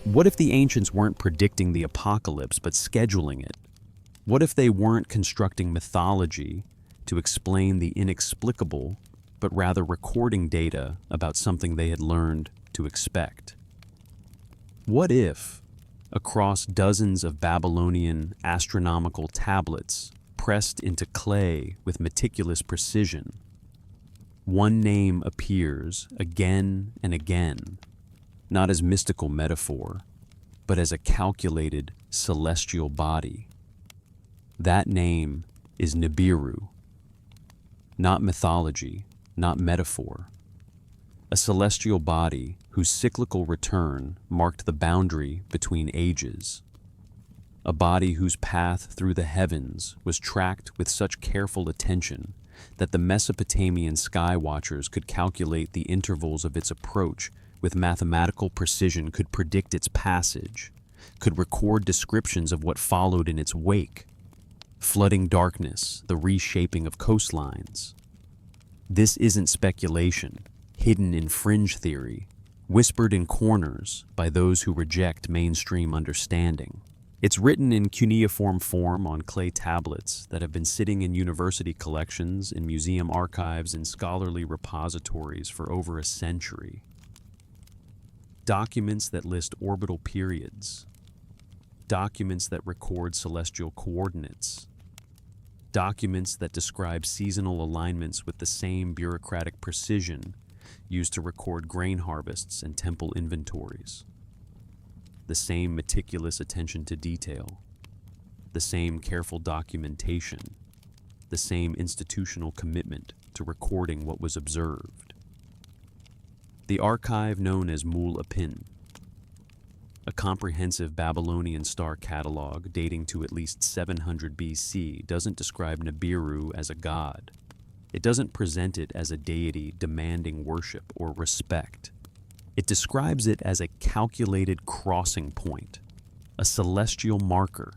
What if the ancients weren't predicting the apocalypse but scheduling it? What if they weren't constructing mythology to explain the inexplicable, but rather recording data about something they had learned to expect? What if, across dozens of Babylonian astronomical tablets pressed into clay with meticulous precision, one name appears again and again, not as mystical metaphor, but as a calculated celestial body? That name is Nibiru. Not mythology, not metaphor. A celestial body whose cyclical return marked the boundary between ages. A body whose path through the heavens was tracked with such careful attention that the Mesopotamian sky watchers could calculate the intervals of its approach with mathematical precision, could predict its passage, could record descriptions of what followed in its wake. Flooding darkness, the reshaping of coastlines. This isn't speculation, hidden in fringe theory, whispered in corners by those who reject mainstream understanding. It's written in cuneiform form on clay tablets that have been sitting in university collections, in museum archives, and scholarly repositories for over a century. Documents that list orbital periods. Documents that record celestial coordinates. Documents that describe seasonal alignments with the same bureaucratic precision used to record grain harvests and temple inventories. The same meticulous attention to detail, the same careful documentation, the same institutional commitment to recording what was observed. The archive known as Mul-Apin, a comprehensive Babylonian star catalog dating to at least 700 BC, doesn't describe Nibiru as a god. It doesn't present it as a deity demanding worship or respect. It describes it as a calculated crossing point, a celestial marker,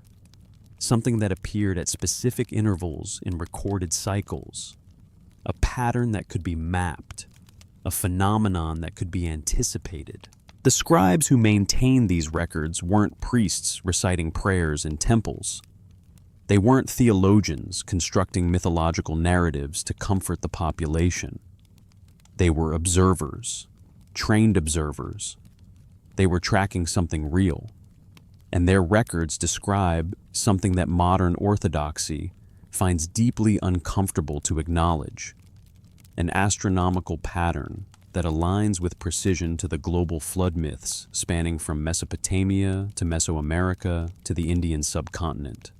something that appeared at specific intervals in recorded cycles, a pattern that could be mapped, a phenomenon that could be anticipated. The scribes who maintained these records weren't priests reciting prayers in temples. They weren't theologians constructing mythological narratives to comfort the population. They were observers. Trained observers. They were tracking something real, and their records describe something that modern orthodoxy finds deeply uncomfortable to acknowledge: an astronomical pattern that aligns with precision to the global flood myths spanning from Mesopotamia to Mesoamerica to the Indian subcontinent.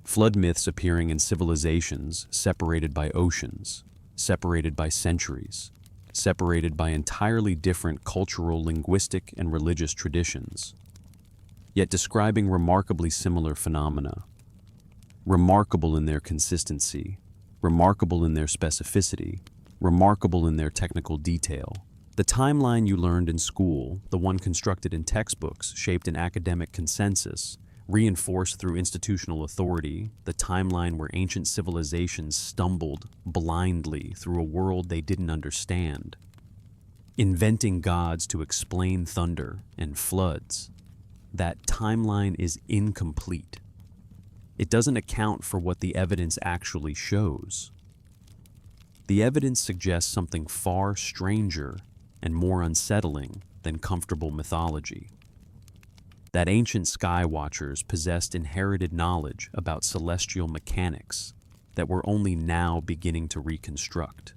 Flood myths appearing in civilizations separated by oceans, separated by centuries, separated by entirely different cultural, linguistic, and religious traditions, yet describing remarkably similar phenomena. Remarkable in their consistency, remarkable in their specificity, remarkable in their technical detail. The timeline you learned in school, the one constructed in textbooks, shaped in academic consensus, reinforced through institutional authority, the timeline where ancient civilizations stumbled blindly through a world they didn't understand, inventing gods to explain thunder and floods. That timeline is incomplete. It doesn't account for what the evidence actually shows. The evidence suggests something far stranger and more unsettling than comfortable mythology. That ancient sky watchers possessed inherited knowledge about celestial mechanics that we're only now beginning to reconstruct.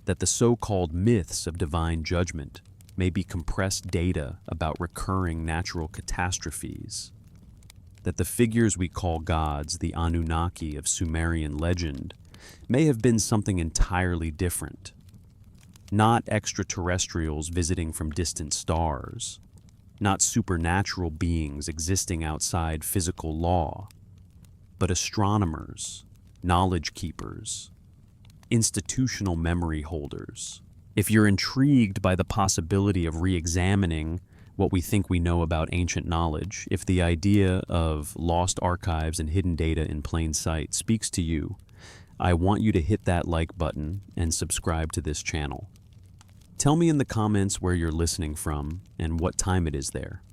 That the so-called myths of divine judgment may be compressed data about recurring natural catastrophes. That the figures we call gods, the Anunnaki of Sumerian legend, may have been something entirely different. Not extraterrestrials visiting from distant stars, not supernatural beings existing outside physical law, but astronomers, knowledge keepers, institutional memory holders. If you're intrigued by the possibility of re-examining what we think we know about ancient knowledge, if the idea of lost archives and hidden data in plain sight speaks to you, I want you to hit that like button and subscribe to this channel. Tell me in the comments where you're listening from and what time it is there.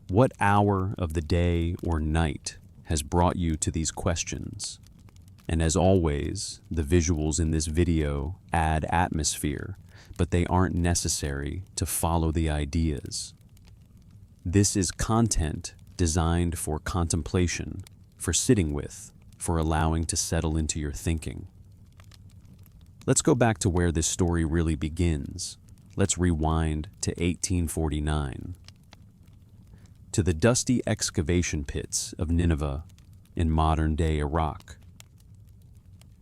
What hour of the day or night has brought you to these questions? And as always, the visuals in this video add atmosphere, but they aren't necessary to follow the ideas. This is content designed for contemplation, for sitting with, for allowing to settle into your thinking. Let's go back to where this story really begins. Let's rewind to 1849. To the dusty excavation pits of Nineveh in modern-day Iraq.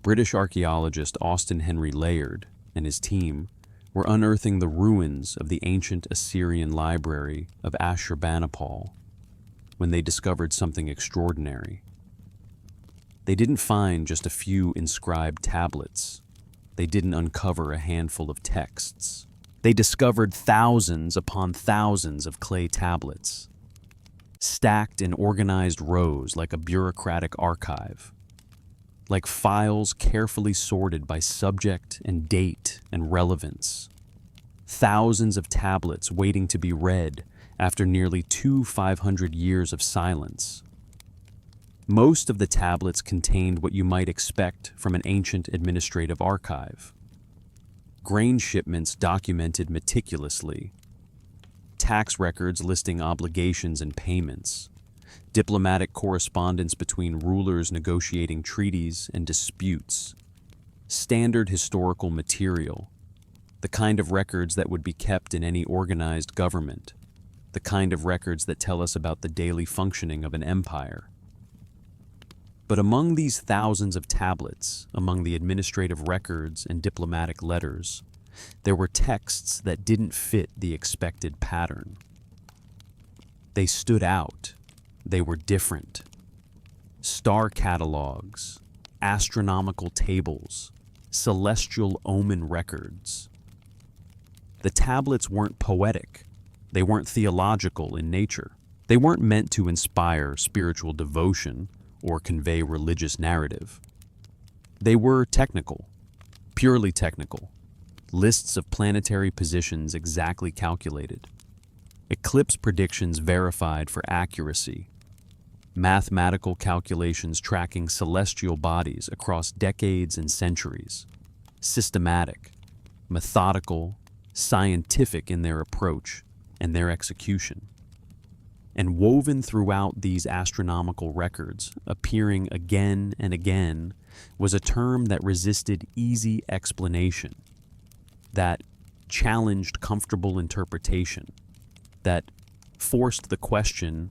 British archaeologist Austen Henry Layard and his team were unearthing the ruins of the ancient Assyrian library of Ashurbanipal when they discovered something extraordinary. They didn't find just a few inscribed tablets. They didn't uncover a handful of texts. They discovered thousands upon thousands of clay tablets, stacked in organized rows like a bureaucratic archive, like files carefully sorted by subject and date and relevance. Thousands of tablets waiting to be read after nearly 500 years of silence. Most of the tablets contained what you might expect from an ancient administrative archive. Grain shipments documented meticulously, tax records listing obligations and payments, diplomatic correspondence between rulers negotiating treaties and disputes, standard historical material, the kind of records that would be kept in any organized government, the kind of records that tell us about the daily functioning of an empire. But among these thousands of tablets, among the administrative records and diplomatic letters, there were texts that didn't fit the expected pattern. They stood out. They were different. Star catalogs, astronomical tables, celestial omen records. The tablets weren't poetic. They weren't theological in nature. They weren't meant to inspire spiritual devotion or convey religious narrative. They were technical, purely technical, lists of planetary positions exactly calculated, eclipse predictions verified for accuracy, mathematical calculations tracking celestial bodies across decades and centuries, systematic, methodical, scientific in their approach and their execution. And woven throughout these astronomical records, appearing again and again, was a term that resisted easy explanation, that challenged comfortable interpretation, that forced the question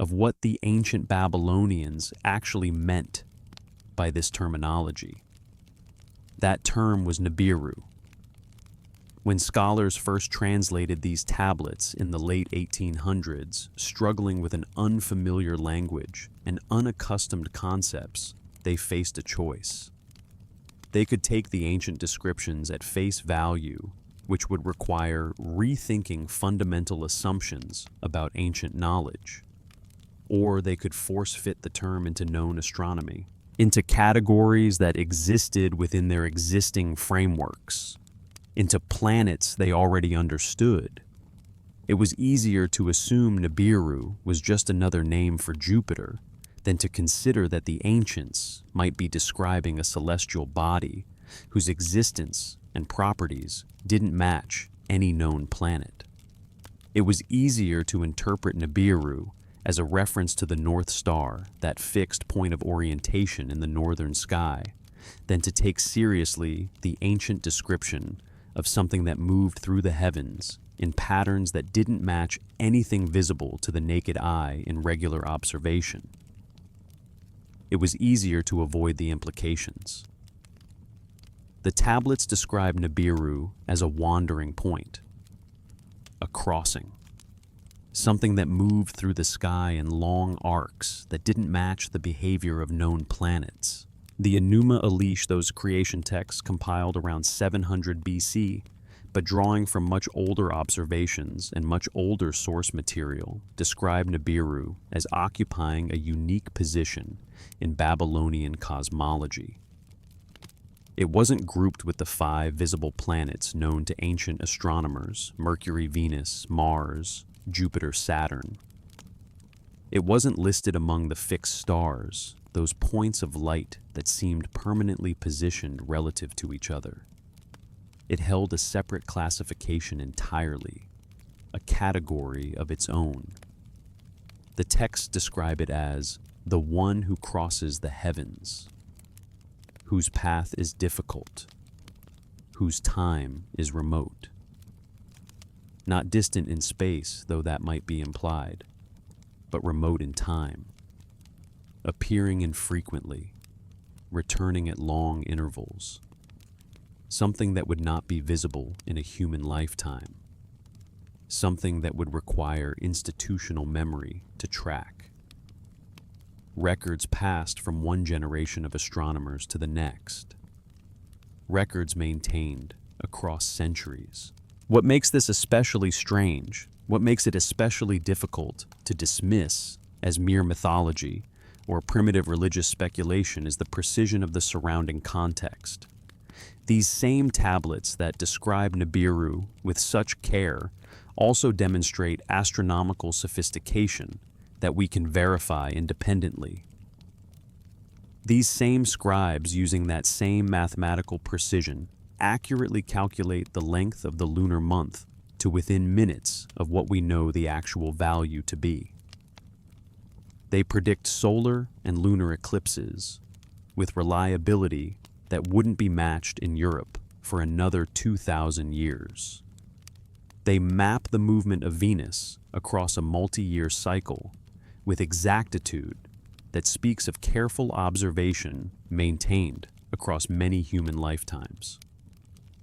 of what the ancient Babylonians actually meant by this terminology. That term was Nibiru. When scholars first translated these tablets in the late 1800s, struggling with an unfamiliar language and unaccustomed concepts, they faced a choice. They could take the ancient descriptions at face value, which would require rethinking fundamental assumptions about ancient knowledge, or they could force-fit the term into known astronomy, into categories that existed within their existing frameworks, into planets they already understood. It was easier to assume Nibiru was just another name for Jupiter than to consider that the ancients might be describing a celestial body whose existence and properties didn't match any known planet. It was easier to interpret Nibiru as a reference to the North Star, that fixed point of orientation in the northern sky, than to take seriously the ancient description of something that moved through the heavens in patterns that didn't match anything visible to the naked eye in regular observation. It was easier to avoid the implications. The tablets describe Nibiru as a wandering point, a crossing, something that moved through the sky in long arcs that didn't match the behavior of known planets. The Enuma Elish, those creation texts compiled around 700 BC, but drawing from much older observations and much older source material, describe Nibiru as occupying a unique position in Babylonian cosmology. It wasn't grouped with the 5 visible planets known to ancient astronomers: Mercury, Venus, Mars, Jupiter, Saturn. It wasn't listed among the fixed stars, those points of light that seemed permanently positioned relative to each other. It held a separate classification entirely, a category of its own. The texts describe it as the one who crosses the heavens, whose path is difficult, whose time is remote. Not distant in space, though that might be implied, but remote in time, appearing infrequently, returning at long intervals, something that would not be visible in a human lifetime, something that would require institutional memory to track. Records passed from one generation of astronomers to the next. Records maintained across centuries. What makes this especially strange, what makes it especially difficult to dismiss as mere mythology or primitive religious speculation, is the precision of the surrounding context. These same tablets that describe Nibiru with such care also demonstrate astronomical sophistication that we can verify independently. These same scribes, using that same mathematical precision, accurately calculate the length of the lunar month to within minutes of what we know the actual value to be. They predict solar and lunar eclipses with reliability that wouldn't be matched in Europe for another 2,000 years. They map the movement of Venus across a multi-year cycle with exactitude that speaks of careful observation maintained across many human lifetimes.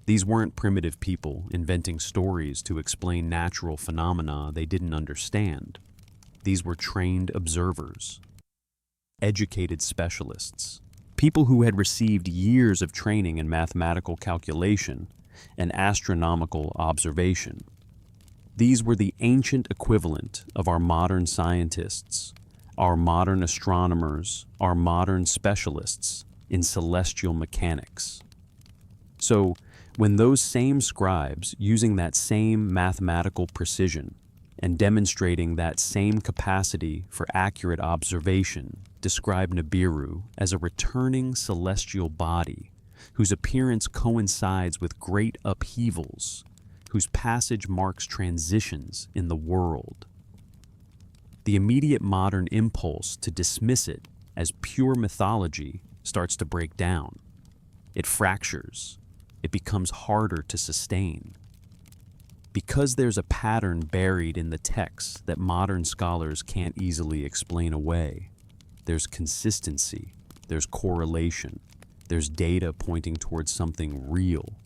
These weren't primitive people inventing stories to explain natural phenomena they didn't understand. These were trained observers, educated specialists, people who had received years of training in mathematical calculation and astronomical observation. These were the ancient equivalent of our modern scientists, our modern astronomers, our modern specialists in celestial mechanics. So, when those same scribes, using that same mathematical precision and demonstrating that same capacity for accurate observation, describe Nibiru as a returning celestial body whose appearance coincides with great upheavals, whose passage marks transitions in the world, the immediate modern impulse to dismiss it as pure mythology starts to break down. It fractures. It becomes harder to sustain. Because there's a pattern buried in the text that modern scholars can't easily explain away, there's consistency, there's correlation, there's data pointing towards something real.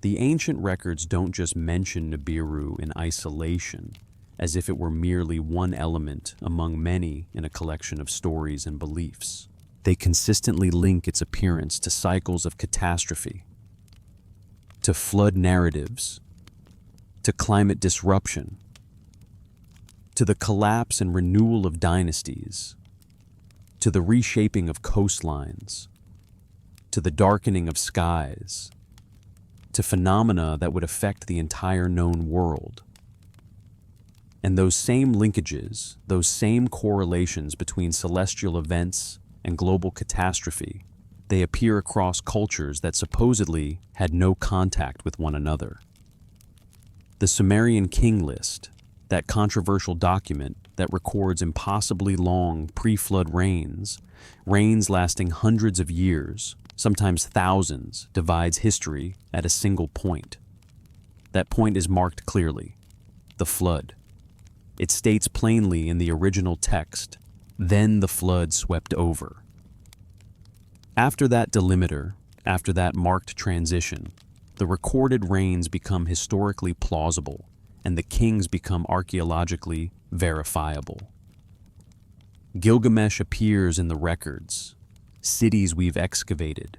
The ancient records don't just mention Nibiru in isolation, as if it were merely one element among many in a collection of stories and beliefs. They consistently link its appearance to cycles of catastrophe, to flood narratives, to climate disruption, to the collapse and renewal of dynasties, to the reshaping of coastlines, to the darkening of skies, to phenomena that would affect the entire known world. And those same linkages, those same correlations between celestial events and global catastrophe, they appear across cultures that supposedly had no contact with one another. The Sumerian king list, that controversial document that records impossibly long pre-flood reigns lasting hundreds of years, sometimes thousands, divides history at a single point. That point is marked clearly: the flood. It states plainly in the original text, "Then the flood swept over." After that delimiter, after that marked transition, the recorded reigns become historically plausible, and the kings become archaeologically verifiable. Gilgamesh appears in the records, cities we've excavated,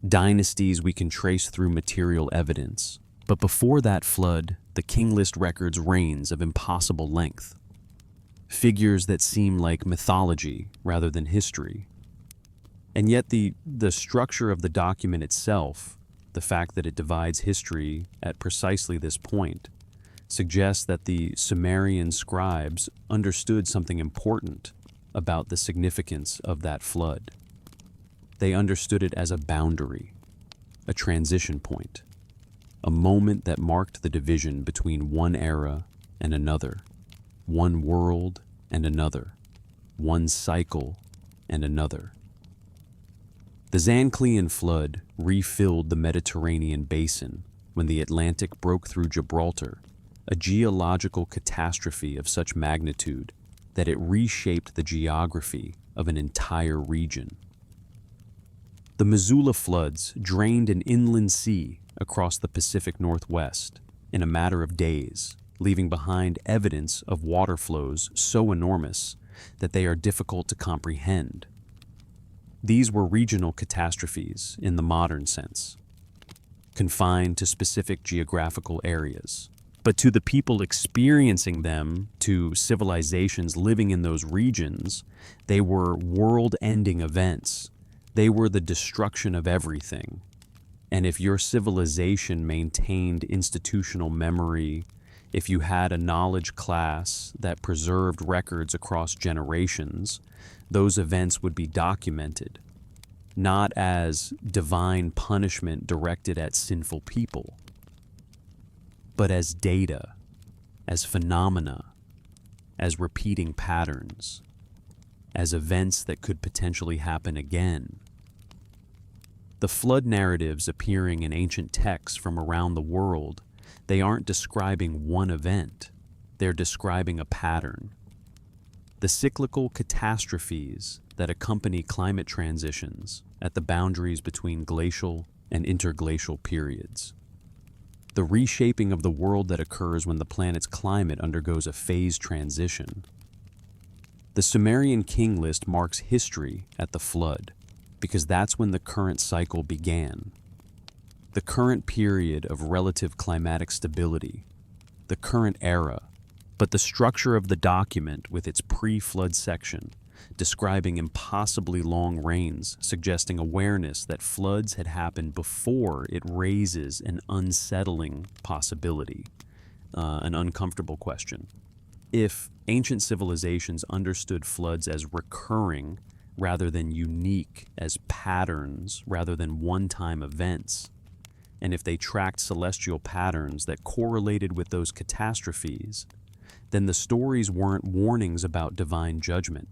dynasties we can trace through material evidence. But before that flood, the king list records reigns of impossible length, figures that seem like mythology rather than history. And yet the structure of the document itself, the fact that it divides history at precisely this point, suggests that the Sumerian scribes understood something important about the significance of that flood. They understood it as a boundary, a transition point, a moment that marked the division between one era and another, one world and another, one cycle and another. The Zanclean flood refilled the Mediterranean basin when the Atlantic broke through Gibraltar, a geological catastrophe of such magnitude that it reshaped the geography of an entire region. The Missoula floods drained an inland sea across the Pacific Northwest in a matter of days, leaving behind evidence of water flows so enormous that they are difficult to comprehend. These were regional catastrophes in the modern sense, confined to specific geographical areas. But to the people experiencing them, to civilizations living in those regions, they were world-ending events. They were the destruction of everything. And if your civilization maintained institutional memory, if you had a knowledge class that preserved records across generations, those events would be documented, not as divine punishment directed at sinful people, but as data, as phenomena, as repeating patterns, as events that could potentially happen again. The flood narratives appearing in ancient texts from around the world, they aren't describing one event, they're describing a pattern. The cyclical catastrophes that accompany climate transitions at the boundaries between glacial and interglacial periods. The reshaping of the world that occurs when the planet's climate undergoes a phase transition. The Sumerian king list marks history at the flood, because that's when the current cycle began. The current period of relative climatic stability, the current era, but the structure of the document with its pre-flood section, describing impossibly long rains, suggesting awareness that floods had happened before, it raises an unsettling possibility, an uncomfortable question. If ancient civilizations understood floods as recurring rather than unique, as patterns rather than one-time events, and if they tracked celestial patterns that correlated with those catastrophes, then the stories weren't warnings about divine judgment.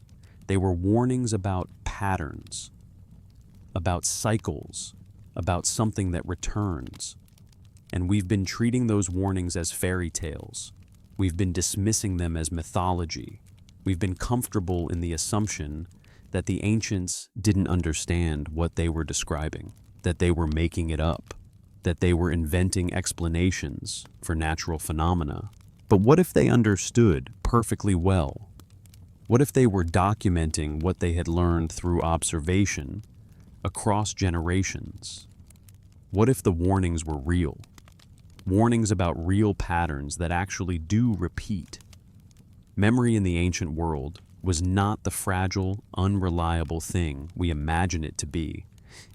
They were warnings about patterns, about cycles, about something that returns. And we've been treating those warnings as fairy tales. We've been dismissing them as mythology. We've been comfortable in the assumption that the ancients didn't understand what they were describing, that they were making it up, that they were inventing explanations for natural phenomena. But what if they understood perfectly well? What if they were documenting what they had learned through observation across generations? What if the warnings were real? Warnings about real patterns that actually do repeat. Memory in the ancient world was not the fragile, unreliable thing we imagine it to be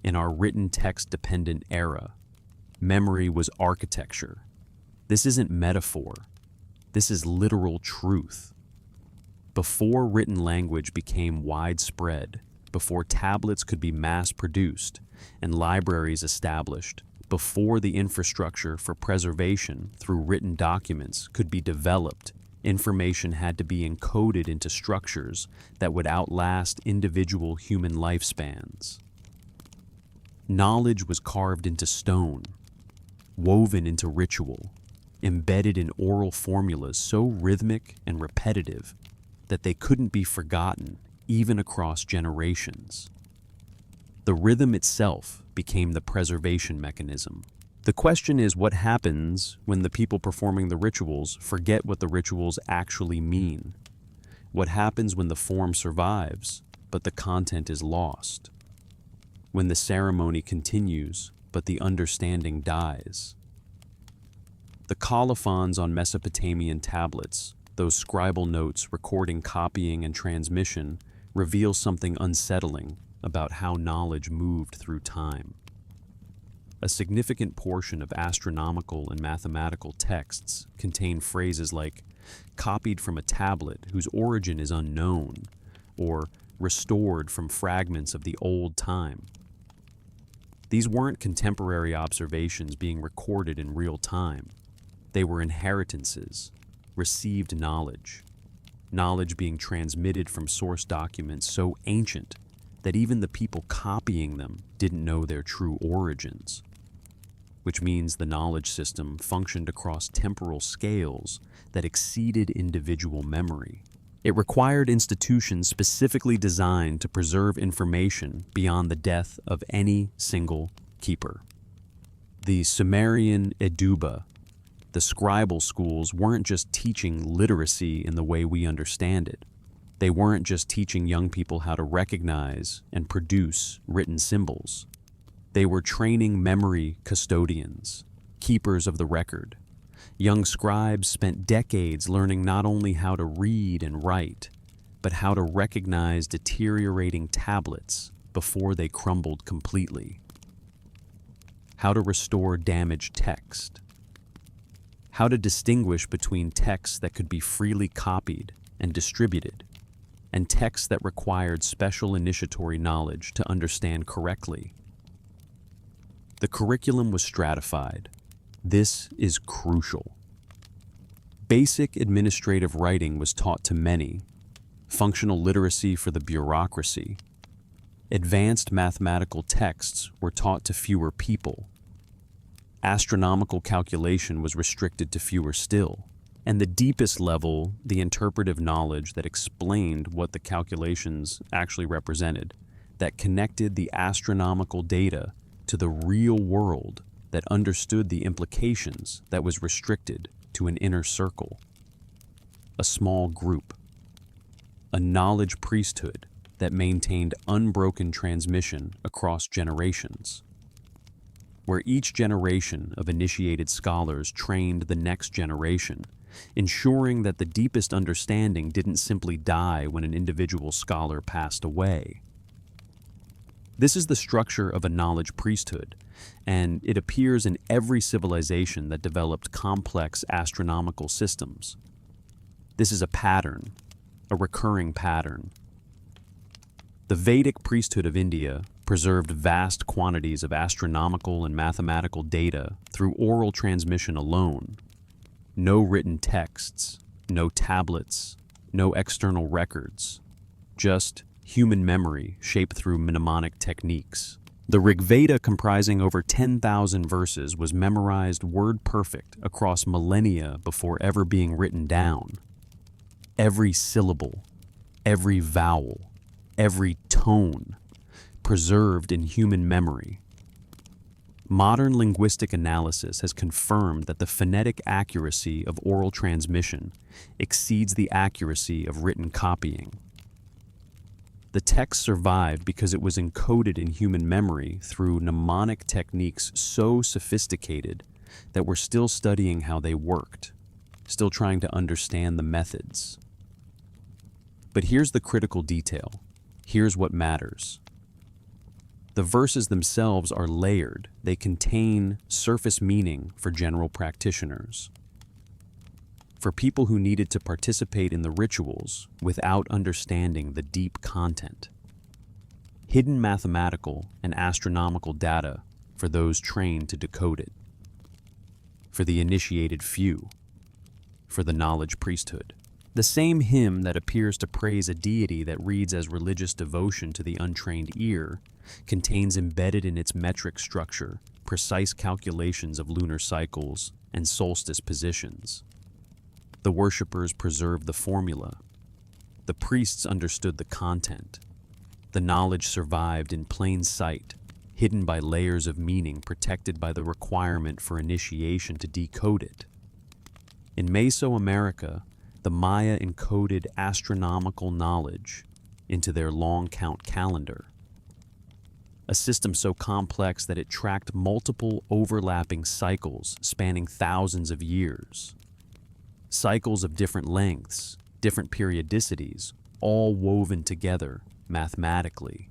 in our written text-dependent era. Memory was architecture. This isn't metaphor. This is literal truth. Before written language became widespread, before tablets could be mass-produced and libraries established, before the infrastructure for preservation through written documents could be developed, information had to be encoded into structures that would outlast individual human lifespans. Knowledge was carved into stone, woven into ritual, embedded in oral formulas so rhythmic and repetitive that they couldn't be forgotten even across generations. The rhythm itself became the preservation mechanism. The question is, what happens when the people performing the rituals forget what the rituals actually mean? What happens when the form survives, but the content is lost? When the ceremony continues, but the understanding dies? The colophons on Mesopotamian tablets, those scribal notes recording copying and transmission, reveal something unsettling about how knowledge moved through time. A significant portion of astronomical and mathematical texts contain phrases like copied from a tablet whose origin is unknown, or restored from fragments of the old time. These weren't contemporary observations being recorded in real time. They were inheritances, received knowledge being transmitted from source documents so ancient that even the people copying them didn't know their true origins, which means the knowledge system functioned across temporal scales that exceeded individual memory. It required institutions specifically designed to preserve information beyond the death of any single keeper. The Sumerian Eduba, the scribal schools, weren't just teaching literacy in the way we understand it. They weren't just teaching young people how to recognize and produce written symbols. They were training memory custodians, keepers of the record. Young scribes spent decades learning not only how to read and write, but how to recognize deteriorating tablets before they crumbled completely. How to restore damaged text. How to distinguish between texts that could be freely copied and distributed, and texts that required special initiatory knowledge to understand correctly. The curriculum was stratified. This is crucial. Basic administrative writing was taught to many, functional literacy for the bureaucracy. Advanced mathematical texts were taught to fewer people. Astronomical calculation was restricted to fewer still. And the deepest level, the interpretive knowledge that explained what the calculations actually represented, that connected the astronomical data to the real world, that understood the implications, that was restricted to an inner circle. A small group. A knowledge priesthood that maintained unbroken transmission across generations, where each generation of initiated scholars trained the next generation, ensuring that the deepest understanding didn't simply die when an individual scholar passed away. This is the structure of a knowledge priesthood, and it appears in every civilization that developed complex astronomical systems. This is a pattern, a recurring pattern. The Vedic priesthood of India preserved vast quantities of astronomical and mathematical data through oral transmission alone. No written texts, no tablets, no external records, just human memory shaped through mnemonic techniques. The Rig Veda, comprising over 10,000 verses, was memorized word perfect across millennia before ever being written down. Every syllable, every vowel, every tone, preserved in human memory. Modern linguistic analysis has confirmed that the phonetic accuracy of oral transmission exceeds the accuracy of written copying. The text survived because it was encoded in human memory through mnemonic techniques so sophisticated that we're still studying how they worked, still trying to understand the methods. But here's the critical detail. Here's what matters. The verses themselves are layered. They contain surface meaning for general practitioners, for people who needed to participate in the rituals without understanding the deep content. Hidden mathematical and astronomical data for those trained to decode it. For the initiated few. For the knowledge priesthood. The same hymn that appears to praise a deity that reads as religious devotion to the untrained ear contains embedded in its metric structure precise calculations of lunar cycles and solstice positions. The worshippers preserved the formula. The priests understood the content. The knowledge survived in plain sight, hidden by layers of meaning protected by the requirement for initiation to decode it. In Mesoamerica, the Maya encoded astronomical knowledge into their long count calendar, a system so complex that it tracked multiple overlapping cycles spanning thousands of years. Cycles of different lengths, different periodicities, all woven together mathematically.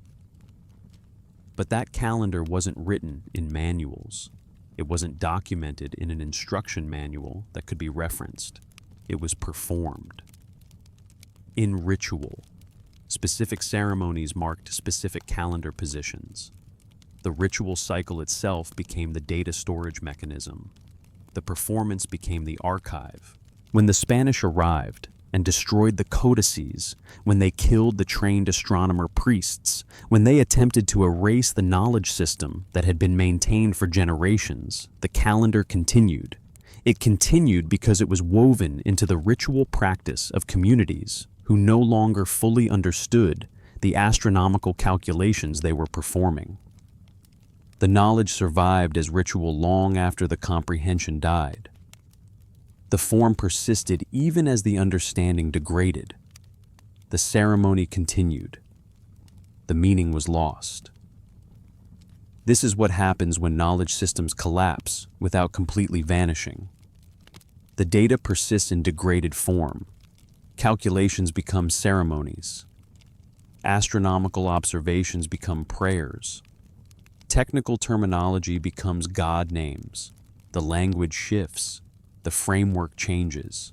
But that calendar wasn't written in manuals. It wasn't documented in an instruction manual that could be referenced. It was performed. In ritual, specific ceremonies marked specific calendar positions. The ritual cycle itself became the data storage mechanism. The performance became the archive. When the Spanish arrived and destroyed the codices, when they killed the trained astronomer priests, when they attempted to erase the knowledge system that had been maintained for generations, the calendar continued. It continued because it was woven into the ritual practice of communities who no longer fully understood the astronomical calculations they were performing. The knowledge survived as ritual long after the comprehension died. The form persisted even as the understanding degraded. The ceremony continued. The meaning was lost. This is what happens when knowledge systems collapse without completely vanishing. The data persists in degraded form. Calculations become ceremonies. Astronomical observations become prayers. Technical terminology becomes god names. The language shifts. The framework changes.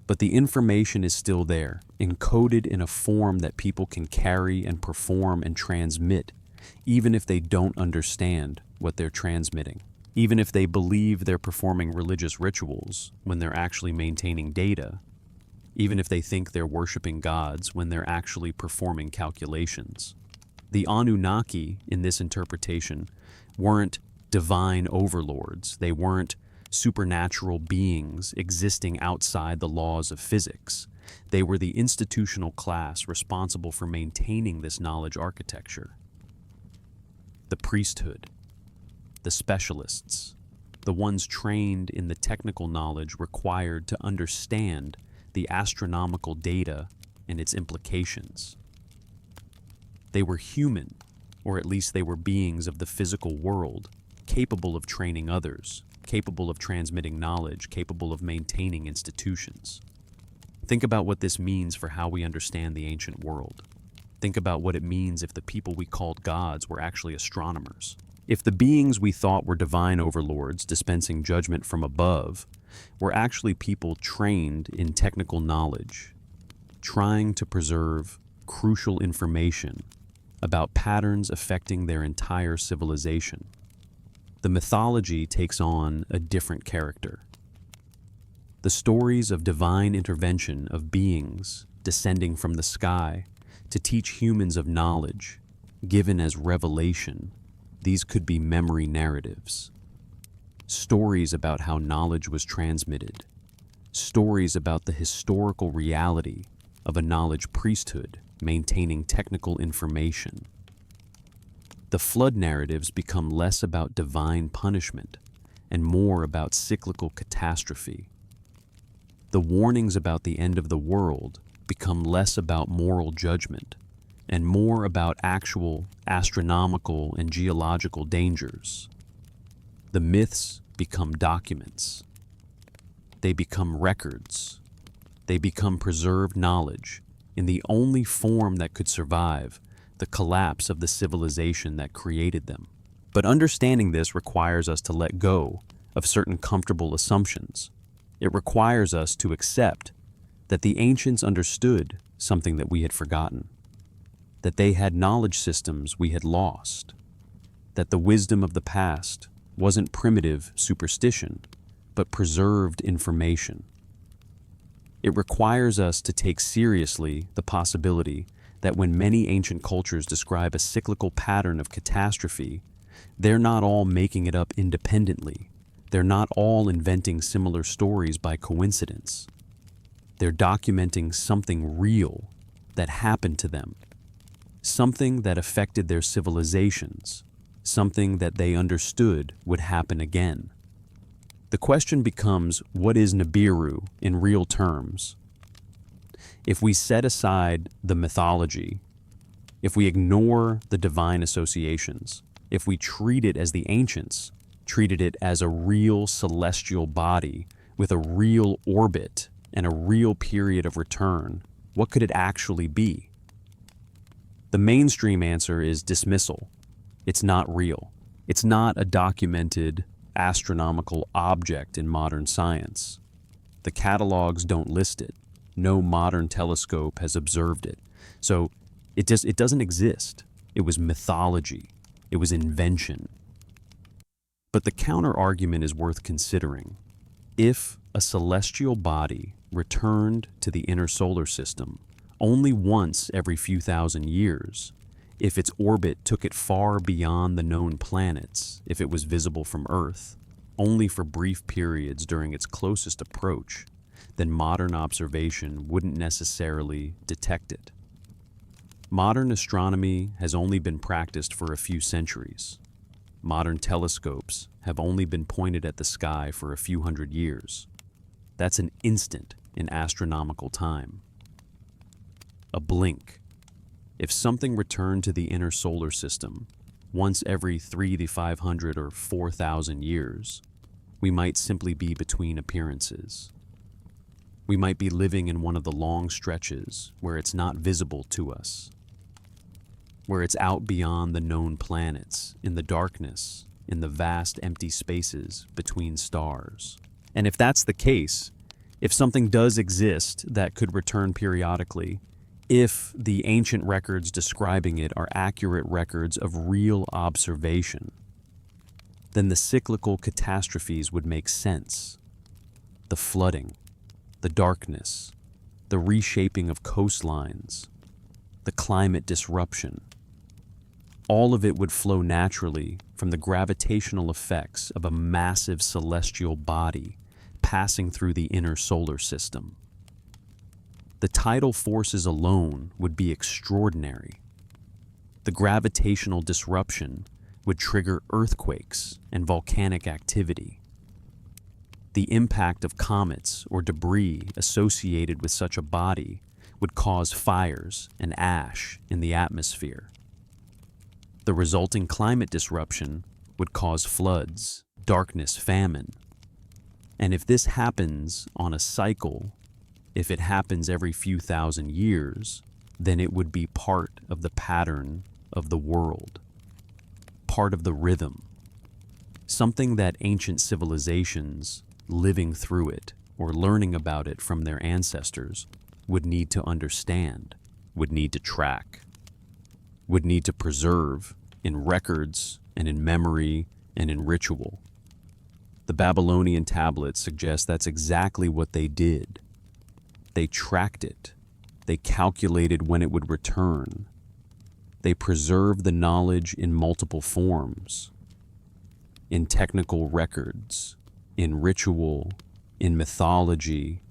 But the information is still there, encoded in a form that people can carry and perform and transmit, even if they don't understand what they're transmitting. Even if they believe they're performing religious rituals when they're actually maintaining data. Even if they think they're worshiping gods when they're actually performing calculations. The Anunnaki, in this interpretation, weren't divine overlords. They weren't supernatural beings existing outside the laws of physics. They were the institutional class responsible for maintaining this knowledge architecture. The priesthood, the specialists, the ones trained in the technical knowledge required to understand the astronomical data and its implications. They were human, or at least they were beings of the physical world, capable of training others, capable of transmitting knowledge, capable of maintaining institutions. Think about what this means for how we understand the ancient world. Think about what it means if the people we called gods were actually astronomers. If the beings we thought were divine overlords dispensing judgment from above were actually people trained in technical knowledge, trying to preserve crucial information about patterns affecting their entire civilization. The mythology takes on a different character. The stories of divine intervention of beings descending from the sky to teach humans of knowledge, given as revelation, these could be memory narratives. Stories about how knowledge was transmitted. Stories about the historical reality of a knowledge priesthood maintaining technical information. The flood narratives become less about divine punishment and more about cyclical catastrophe. The warnings about the end of the world become less about moral judgment and more about actual astronomical and geological dangers. The myths become documents. They become records. They become preserved knowledge in the only form that could survive the collapse of the civilization that created them. But understanding this requires us to let go of certain comfortable assumptions. It requires us to accept that the ancients understood something that we had forgotten, that they had knowledge systems we had lost, that the wisdom of the past wasn't primitive superstition, but preserved information. It requires us to take seriously the possibility that when many ancient cultures describe a cyclical pattern of catastrophe, they're not all making it up independently. They're not all inventing similar stories by coincidence. They're documenting something real that happened to them, something that affected their civilizations, something that they understood would happen again. The question becomes, what is Nibiru in real terms? If we set aside the mythology, if we ignore the divine associations, if we treat it as the ancients treated it as a real celestial body with a real orbit and a real period of return, what could it actually be? The mainstream answer is dismissal. It's not real. It's not a documented astronomical object in modern science. The catalogs don't list it. No modern telescope has observed it. So it doesn't exist. It was mythology. It was invention. But the counter-argument is worth considering. If a celestial body returned to the inner solar system only once every few thousand years, if its orbit took it far beyond the known planets, if it was visible from Earth, only for brief periods during its closest approach, then modern observation wouldn't necessarily detect it. Modern astronomy has only been practiced for a few centuries. Modern telescopes have only been pointed at the sky for a few hundred years. That's an instant in astronomical time. A blink. If something returned to the inner solar system once every 3 to 500 or 4,000 years, we might simply be between appearances. We might be living in one of the long stretches where it's not visible to us, where it's out beyond the known planets, in the darkness, in the vast empty spaces between stars. And if that's the case, if something does exist that could return periodically, if the ancient records describing it are accurate records of real observation, then the cyclical catastrophes would make sense. The flooding, the darkness, the reshaping of coastlines, the climate disruption. All of it would flow naturally from the gravitational effects of a massive celestial body passing through the inner solar system. The tidal forces alone would be extraordinary. The gravitational disruption would trigger earthquakes and volcanic activity. The impact of comets or debris associated with such a body would cause fires and ash in the atmosphere. The resulting climate disruption would cause floods, darkness, famine. And if this happens on a cycle, if it happens every few thousand years, then it would be part of the pattern of the world, part of the rhythm, something that ancient civilizations living through it or learning about it from their ancestors would need to understand, would need to track, would need to preserve in records and in memory and in ritual. The Babylonian tablets suggest that's exactly what they did. They tracked it. They calculated when it would return. They preserved the knowledge in multiple forms, in technical records, in ritual, in mythology,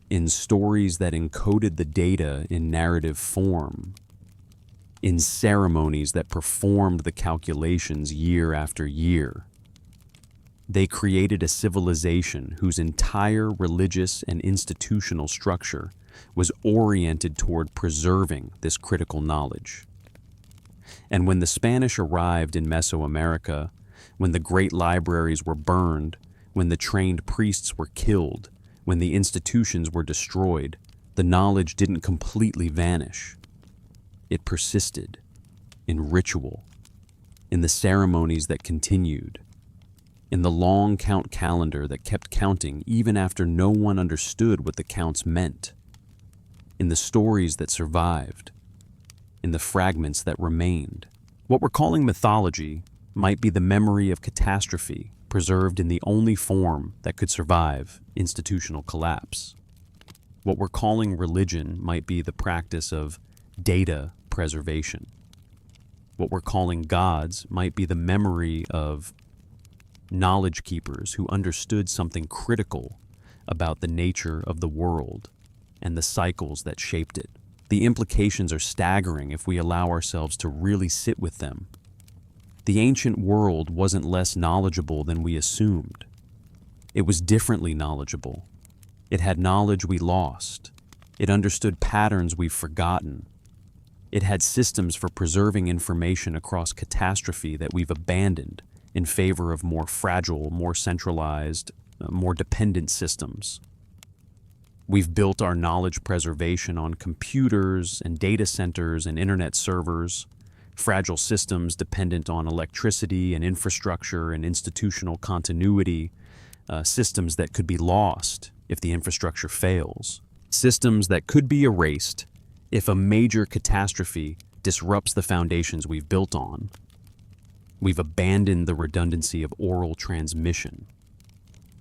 in stories that encoded the data in narrative form, in ceremonies that performed the calculations year after year. They created a civilization whose entire religious and institutional structure was oriented toward preserving this critical knowledge. And when the Spanish arrived in Mesoamerica, when the great libraries were burned, when the trained priests were killed, when the institutions were destroyed, the knowledge didn't completely vanish. It persisted in ritual, in the ceremonies that continued, in the long count calendar that kept counting even after no one understood what the counts meant, in the stories that survived, in the fragments that remained. What we're calling mythology might be the memory of catastrophe preserved in the only form that could survive institutional collapse. What we're calling religion might be the practice of data preservation. What we're calling gods might be the memory of knowledge keepers who understood something critical about the nature of the world and the cycles that shaped it. The implications are staggering if we allow ourselves to really sit with them. The ancient world wasn't less knowledgeable than we assumed. It was differently knowledgeable. It had knowledge we lost. It understood patterns we've forgotten. It had systems for preserving information across catastrophe that we've abandoned in favor of more fragile, more centralized, more dependent systems. We've built our knowledge preservation on computers and data centers and internet servers, Fragile systems dependent on electricity and infrastructure and institutional continuity, systems that could be lost if the infrastructure fails, systems that could be erased if a major catastrophe disrupts the foundations we've built on. We've abandoned the redundancy of oral transmission,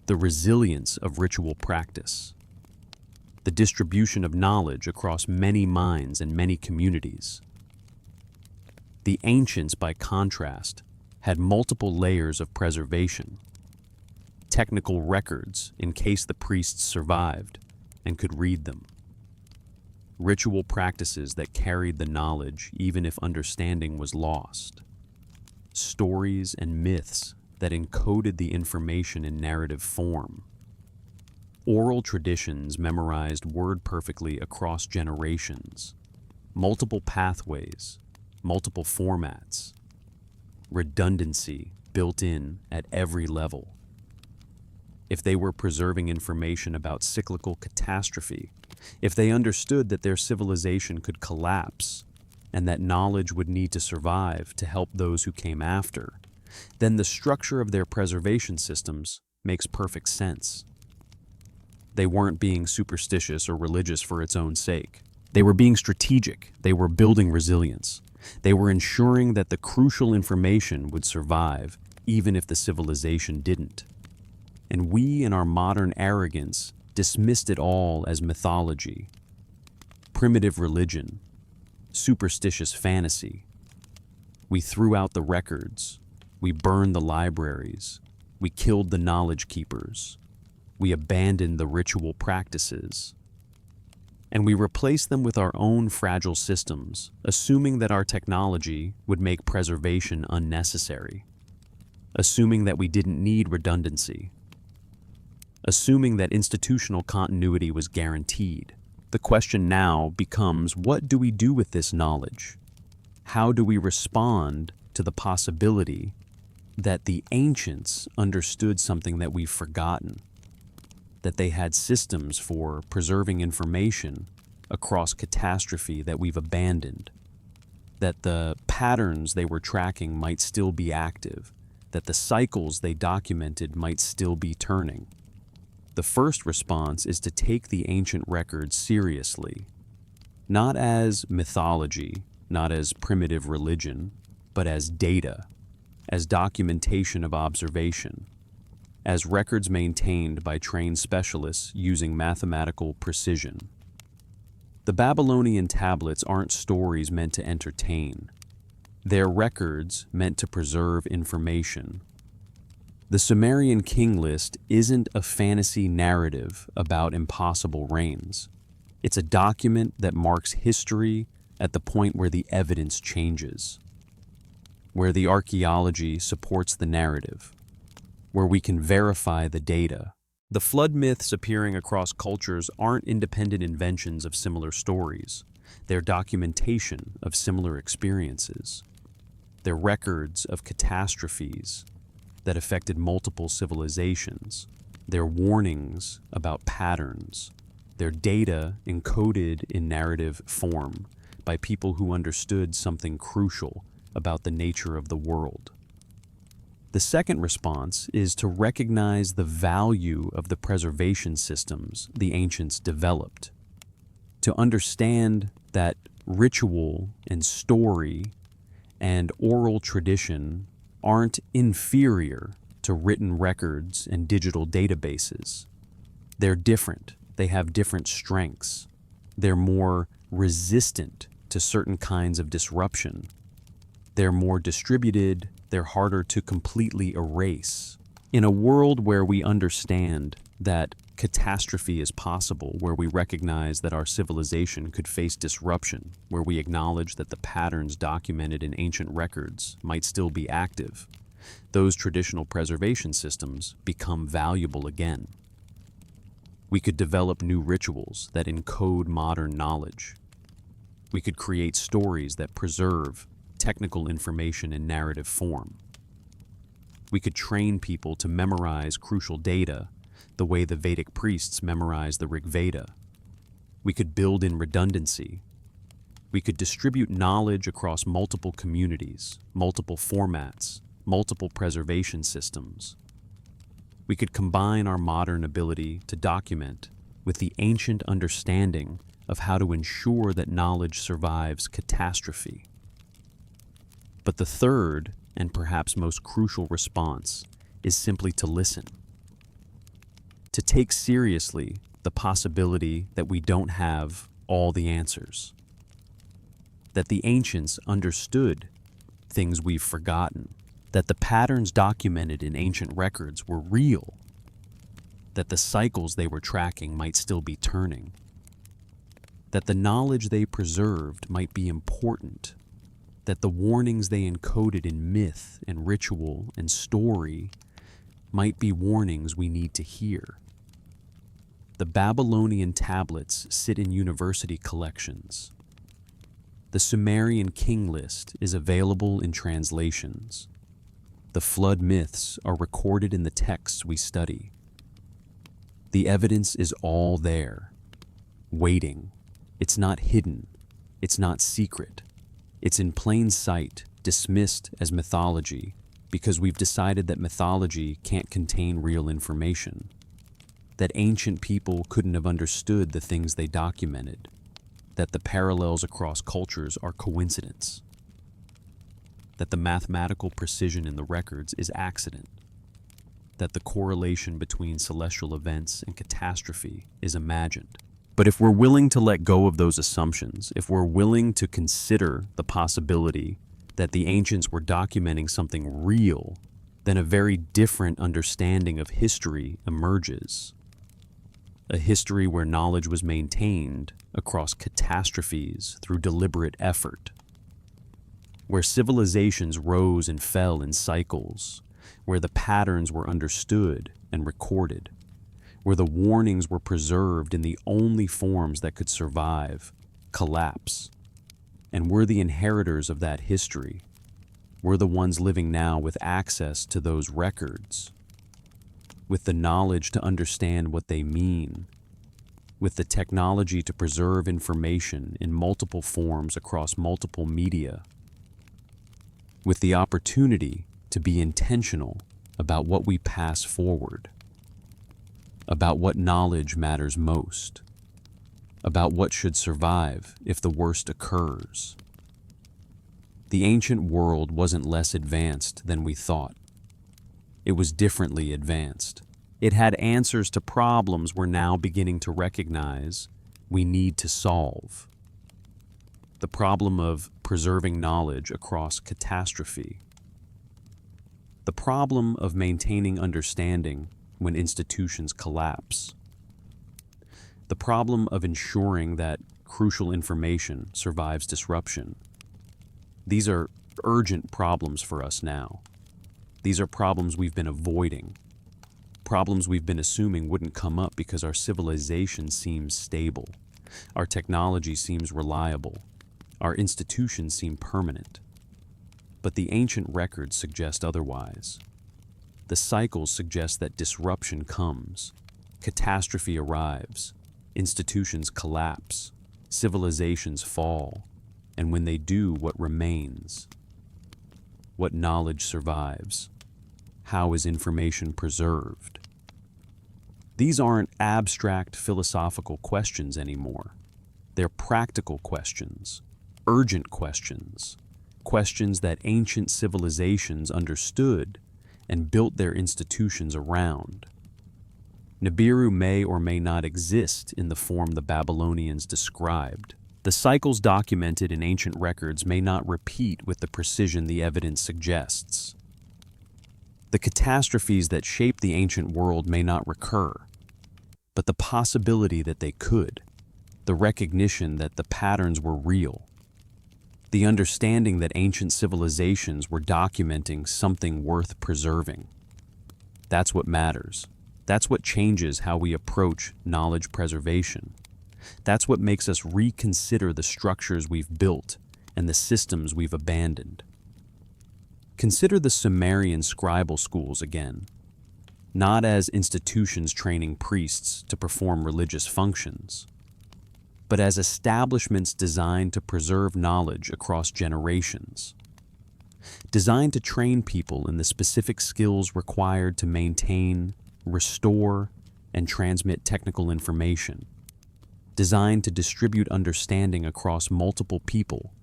the resilience of ritual practice, the distribution of knowledge across many minds and many communities. The ancients, by contrast, had multiple layers of preservation, technical records in case the priests survived and could read them, ritual practices that carried the knowledge even if understanding was lost, stories and myths that encoded the information in narrative form, oral traditions memorized word perfectly across generations, multiple pathways, multiple formats, redundancy built in at every level. If they were preserving information about cyclical catastrophe, if they understood that their civilization could collapse and that knowledge would need to survive to help those who came after, then the structure of their preservation systems makes perfect sense. They weren't being superstitious or religious for its own sake. They were being strategic. They were building resilience. They were ensuring that the crucial information would survive even if the civilization didn't. And we, in our modern arrogance, dismissed it all as mythology, primitive religion, superstitious fantasy. We threw out the records. We burned the libraries. We killed the knowledge keepers. We abandoned the ritual practices. And we replaced them with our own fragile systems, assuming that our technology would make preservation unnecessary, assuming that we didn't need redundancy, assuming that institutional continuity was guaranteed. The question now becomes, what do we do with this knowledge? How do we respond to the possibility that the ancients understood something that we've forgotten, that they had systems for preserving information across catastrophe that we've abandoned, that the patterns they were tracking might still be active, that the cycles they documented might still be turning? The first response is to take the ancient records seriously, not as mythology, not as primitive religion, but as data, as documentation of observation, as records maintained by trained specialists using mathematical precision. The Babylonian tablets aren't stories meant to entertain. They're records meant to preserve information. The Sumerian king list isn't a fantasy narrative about impossible reigns. It's a document that marks history at the point where the evidence changes, where the archaeology supports the narrative, where we can verify the data. The flood myths appearing across cultures aren't independent inventions of similar stories. They're documentation of similar experiences. They're records of catastrophes that affected multiple civilizations. They're warnings about patterns. They're data encoded in narrative form by people who understood something crucial about the nature of the world. The second response is to recognize the value of the preservation systems the ancients developed, to understand that ritual and story and oral tradition aren't inferior to written records and digital databases. They're different. They have different strengths. They're more resistant to certain kinds of disruption. They're more distributed. They're harder to completely erase. In a world where we understand that catastrophe is possible, where we recognize that our civilization could face disruption, where we acknowledge that the patterns documented in ancient records might still be active, those traditional preservation systems become valuable again. We could develop new rituals that encode modern knowledge. We could create stories that preserve technical information in narrative form. We could train people to memorize crucial data the way the Vedic priests memorized the Rig Veda. We could build in redundancy. We could distribute knowledge across multiple communities, multiple formats, multiple preservation systems. We could combine our modern ability to document with the ancient understanding of how to ensure that knowledge survives catastrophe. But the third, and perhaps most crucial response, is simply to listen. To take seriously the possibility that we don't have all the answers. That the ancients understood things we've forgotten. That the patterns documented in ancient records were real. That the cycles they were tracking might still be turning. That the knowledge they preserved might be important. That the warnings they encoded in myth and ritual and story might be warnings we need to hear. The Babylonian tablets sit in university collections. The Sumerian king list is available in translations. The flood myths are recorded in the texts we study. The evidence is all there, waiting. It's not hidden. It's not secret. It's in plain sight, dismissed as mythology, because we've decided that mythology can't contain real information. That ancient people couldn't have understood the things they documented. That the parallels across cultures are coincidence. That the mathematical precision in the records is accident. That the correlation between celestial events and catastrophe is imagined. But if we're willing to let go of those assumptions, if we're willing to consider the possibility that the ancients were documenting something real, then a very different understanding of history emerges. A history where knowledge was maintained across catastrophes through deliberate effort. Where civilizations rose and fell in cycles, where the patterns were understood and recorded, where the warnings were preserved in the only forms that could survive, collapse. And we're the inheritors of that history. We're the ones living now with access to those records, with the knowledge to understand what they mean, with the technology to preserve information in multiple forms across multiple media, with the opportunity to be intentional about what we pass forward, about what knowledge matters most, about what should survive if the worst occurs. The ancient world wasn't less advanced than we thought. It was differently advanced. It had answers to problems we're now beginning to recognize we need to solve. The problem of preserving knowledge across catastrophe. The problem of maintaining understanding when institutions collapse. The problem of ensuring that crucial information survives disruption. These are urgent problems for us now. These are problems we've been avoiding. Problems we've been assuming wouldn't come up because our civilization seems stable. Our technology seems reliable. Our institutions seem permanent. But the ancient records suggest otherwise. The cycles suggest that disruption comes, catastrophe arrives, institutions collapse, civilizations fall, and when they do, what remains? What knowledge survives? How is information preserved? These aren't abstract philosophical questions anymore. They're practical questions, urgent questions, questions that ancient civilizations understood and built their institutions around. Nibiru may or may not exist in the form the Babylonians described. The cycles documented in ancient records may not repeat with the precision the evidence suggests. The catastrophes that shaped the ancient world may not recur, but the possibility that they could, the recognition that the patterns were real, the understanding that ancient civilizations were documenting something worth preserving. That's what matters. That's what changes how we approach knowledge preservation. That's what makes us reconsider the structures we've built and the systems we've abandoned. Consider the Sumerian scribal schools again, not as institutions training priests to perform religious functions, but as establishments designed to preserve knowledge across generations, designed to train people in the specific skills required to maintain, restore, and transmit technical information, designed to distribute understanding across multiple people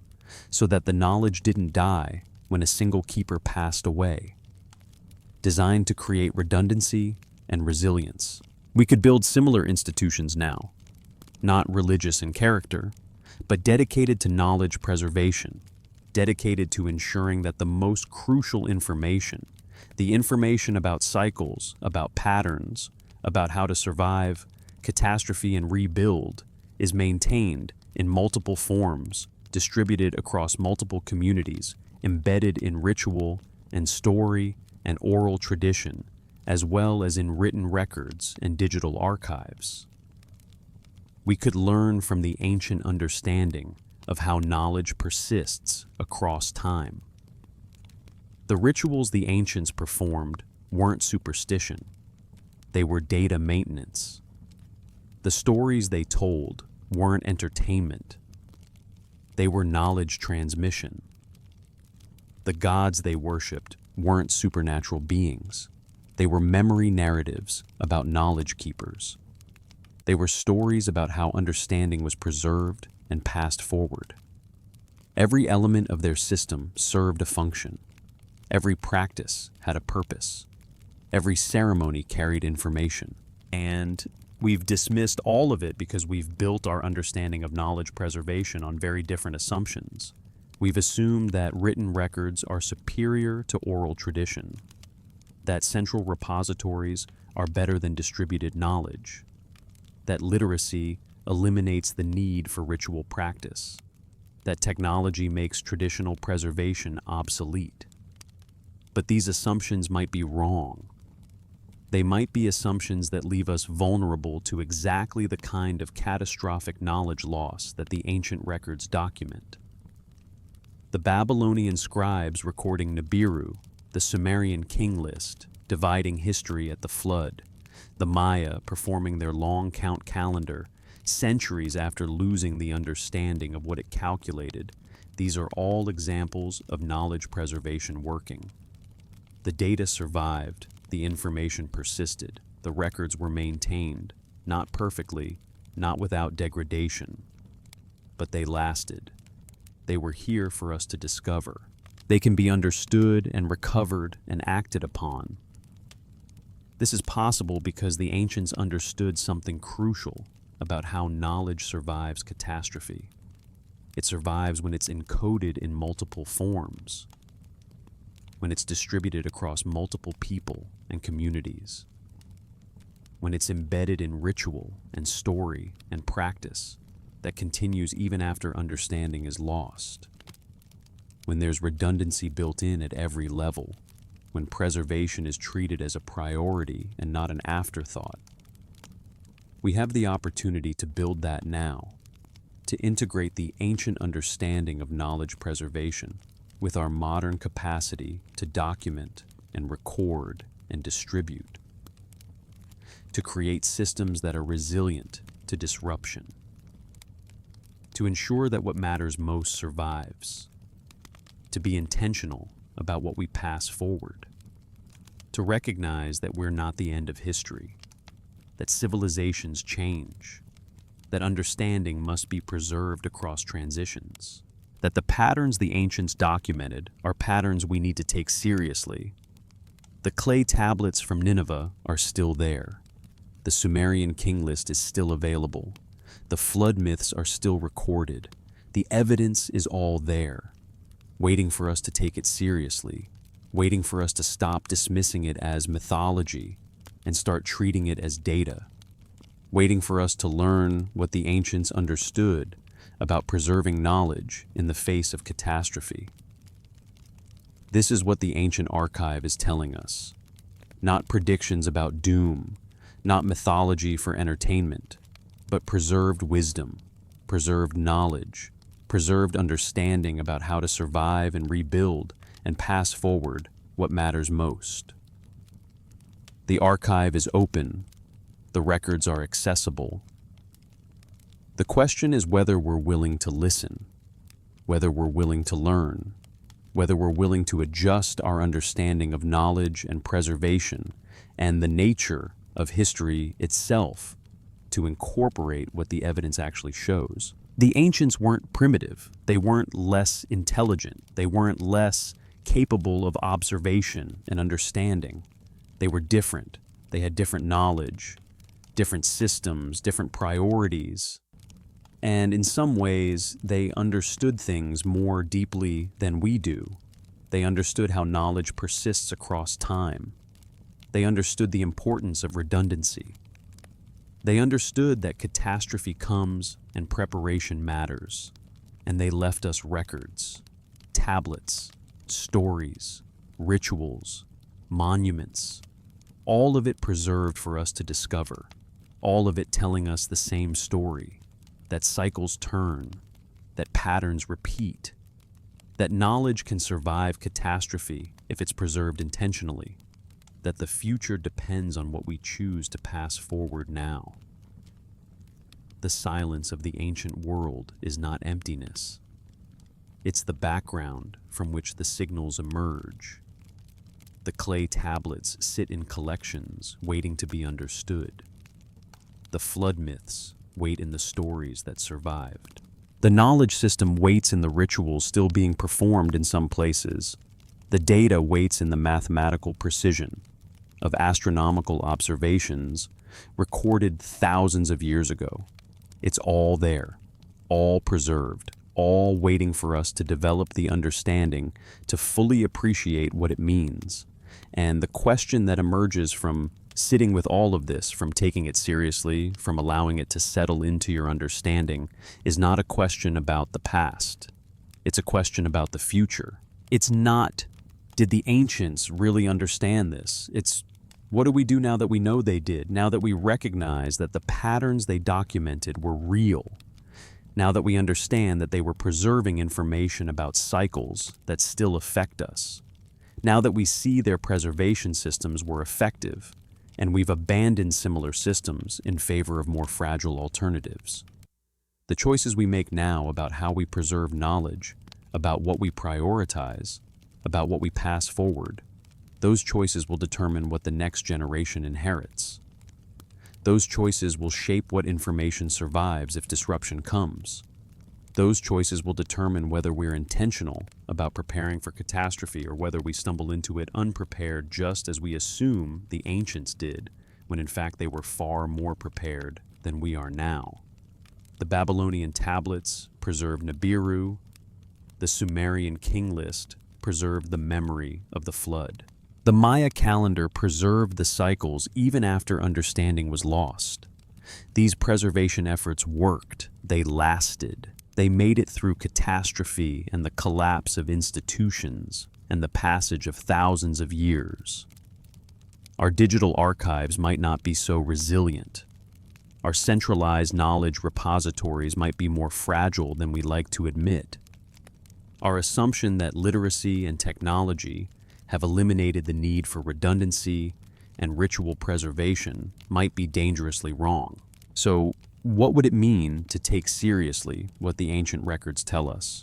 so that the knowledge didn't die when a single keeper passed away, designed to create redundancy and resilience. We could build similar institutions now, not religious in character, but dedicated to knowledge preservation, dedicated to ensuring that the most crucial information, the information about cycles, about patterns, about how to survive catastrophe and rebuild, is maintained in multiple forms, distributed across multiple communities, embedded in ritual and story and oral tradition, as well as in written records and digital archives. We could learn from the ancient understanding of how knowledge persists across time. The rituals the ancients performed weren't superstition. They were data maintenance. The stories they told weren't entertainment. They were knowledge transmission. The gods they worshipped weren't supernatural beings. They were memory narratives about knowledge keepers. They were stories about how understanding was preserved and passed forward. Every element of their system served a function. Every practice had a purpose. Every ceremony carried information. And we've dismissed all of it because we've built our understanding of knowledge preservation on very different assumptions. We've assumed that written records are superior to oral tradition, that central repositories are better than distributed knowledge, that literacy eliminates the need for ritual practice, that technology makes traditional preservation obsolete. But these assumptions might be wrong. They might be assumptions that leave us vulnerable to exactly the kind of catastrophic knowledge loss that the ancient records document. The Babylonian scribes recording Nibiru, the Sumerian king list, dividing history at the flood, the Maya performing their long count calendar, centuries after losing the understanding of what it calculated, these are all examples of knowledge preservation working. The data survived, the information persisted, the records were maintained, not perfectly, not without degradation, but they lasted. They were here for us to discover. They can be understood and recovered and acted upon. This is possible because the ancients understood something crucial about how knowledge survives catastrophe. It survives when it's encoded in multiple forms, when it's distributed across multiple people and communities, when it's embedded in ritual and story and practice that continues even after understanding is lost, when there's redundancy built in at every level, when preservation is treated as a priority and not an afterthought. We have the opportunity to build that now, to integrate the ancient understanding of knowledge preservation with our modern capacity to document and record and distribute, to create systems that are resilient to disruption, to ensure that what matters most survives, to be intentional about what we pass forward, to recognize that we're not the end of history, that civilizations change, that understanding must be preserved across transitions, that the patterns the ancients documented are patterns we need to take seriously. The clay tablets from Nineveh are still there. The Sumerian king list is still available. The flood myths are still recorded. The evidence is all there, waiting for us to take it seriously, waiting for us to stop dismissing it as mythology and start treating it as data, waiting for us to learn what the ancients understood about preserving knowledge in the face of catastrophe. This is what the ancient archive is telling us, not predictions about doom, not mythology for entertainment, but preserved wisdom, preserved knowledge, preserved understanding about how to survive and rebuild and pass forward what matters most. The archive is open, the records are accessible. The question is whether we're willing to listen, whether we're willing to learn, whether we're willing to adjust our understanding of knowledge and preservation and the nature of history itself to incorporate what the evidence actually shows. The ancients weren't primitive. They weren't less intelligent. They weren't less capable of observation and understanding. They were different. They had different knowledge, different systems, different priorities. And in some ways, they understood things more deeply than we do. They understood how knowledge persists across time. They understood the importance of redundancy. They understood that catastrophe comes and preparation matters, and they left us records, tablets, stories, rituals, monuments, all of it preserved for us to discover, all of it telling us the same story, that cycles turn, that patterns repeat, that knowledge can survive catastrophe if it's preserved intentionally, that the future depends on what we choose to pass forward now. The silence of the ancient world is not emptiness. It's the background from which the signals emerge. The clay tablets sit in collections waiting to be understood. The flood myths wait in the stories that survived. The knowledge system waits in the rituals still being performed in some places. The data waits in the mathematical precision of astronomical observations recorded thousands of years ago. It's all there, all preserved, all waiting for us to develop the understanding to fully appreciate what it means. And the question that emerges from sitting with all of this, from taking it seriously, from allowing it to settle into your understanding, is not a question about the past. It's a question about the future. It's not, did the ancients really understand this? It's, what do we do now that we know they did? Now that we recognize that the patterns they documented were real? Now that we understand that they were preserving information about cycles that still affect us? Now that we see their preservation systems were effective, and we've abandoned similar systems in favor of more fragile alternatives? The choices we make now about how we preserve knowledge, about what we prioritize, about what we pass forward, those choices will determine what the next generation inherits. Those choices will shape what information survives if disruption comes. Those choices will determine whether we're intentional about preparing for catastrophe or whether we stumble into it unprepared just as we assume the ancients did, when in fact they were far more prepared than we are now. The Babylonian tablets preserved Nibiru. The Sumerian king list preserved the memory of the flood. The Maya calendar preserved the cycles even after understanding was lost. These preservation efforts worked. They lasted. They made it through catastrophe and the collapse of institutions and the passage of thousands of years. Our digital archives might not be so resilient. Our centralized knowledge repositories might be more fragile than we like to admit. Our assumption that literacy and technology have eliminated the need for redundancy and ritual preservation might be dangerously wrong. So, what would it mean to take seriously what the ancient records tell us?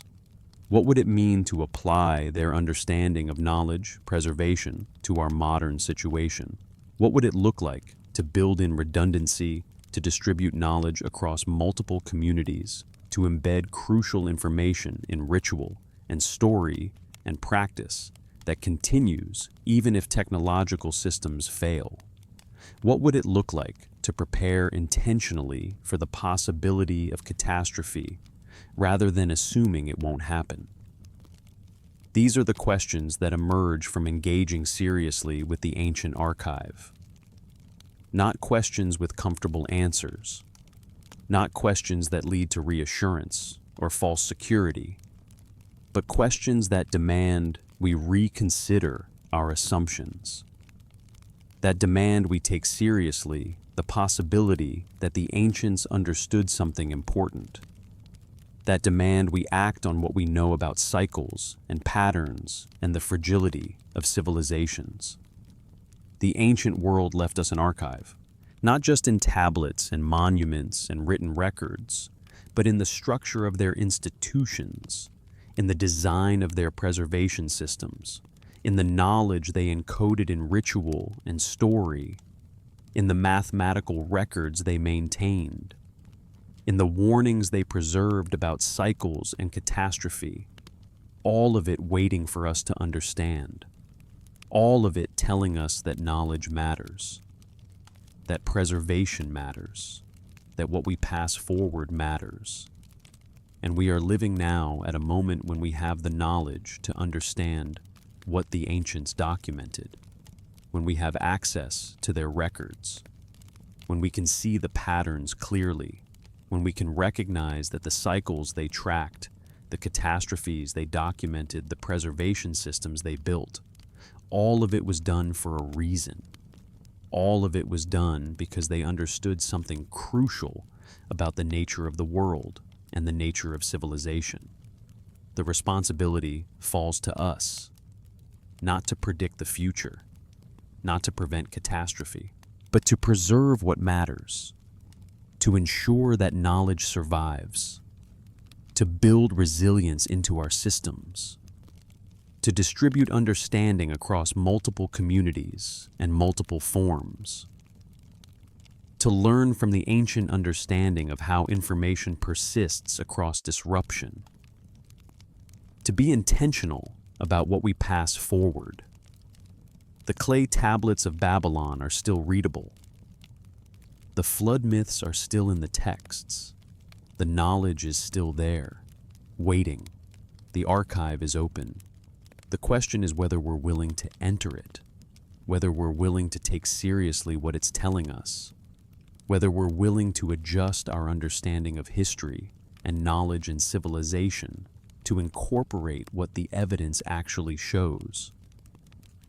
What would it mean to apply their understanding of knowledge preservation to our modern situation? What would it look like to build in redundancy, to distribute knowledge across multiple communities, to embed crucial information in ritual and story and practice that continues even if technological systems fail? What would it look like to prepare intentionally for the possibility of catastrophe rather than assuming it won't happen? These are the questions that emerge from engaging seriously with the ancient archive. Not questions with comfortable answers, not questions that lead to reassurance or false security, but questions that demand we reconsider our assumptions, that demand we take seriously the possibility that the ancients understood something important, that demand we act on what we know about cycles and patterns and the fragility of civilizations. The ancient world left us an archive, not just in tablets and monuments and written records, but in the structure of their institutions, in the design of their preservation systems, in the knowledge they encoded in ritual and story, in the mathematical records they maintained, in the warnings they preserved about cycles and catastrophe, all of it waiting for us to understand, all of it telling us that knowledge matters, that preservation matters, that what we pass forward matters. And we are living now at a moment when we have the knowledge to understand what the ancients documented, when we have access to their records, when we can see the patterns clearly, when we can recognize that the cycles they tracked, the catastrophes they documented, the preservation systems they built, all of it was done for a reason. All of it was done because they understood something crucial about the nature of the world and the nature of civilization. The responsibility falls to us, not to predict the future, not to prevent catastrophe, but to preserve what matters, to ensure that knowledge survives, to build resilience into our systems, to distribute understanding across multiple communities and multiple forms, to learn from the ancient understanding of how information persists across disruption, to be intentional about what we pass forward. The clay tablets of Babylon are still readable. The flood myths are still in the texts. The knowledge is still there, waiting. The archive is open. The question is whether we're willing to enter it, whether we're willing to take seriously what it's telling us, whether we're willing to adjust our understanding of history and knowledge and civilization to incorporate what the evidence actually shows,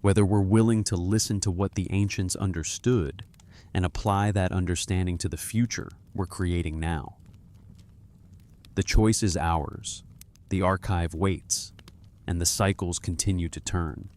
whether we're willing to listen to what the ancients understood and apply that understanding to the future we're creating now. The choice is ours. The archive waits, and the cycles continue to turn.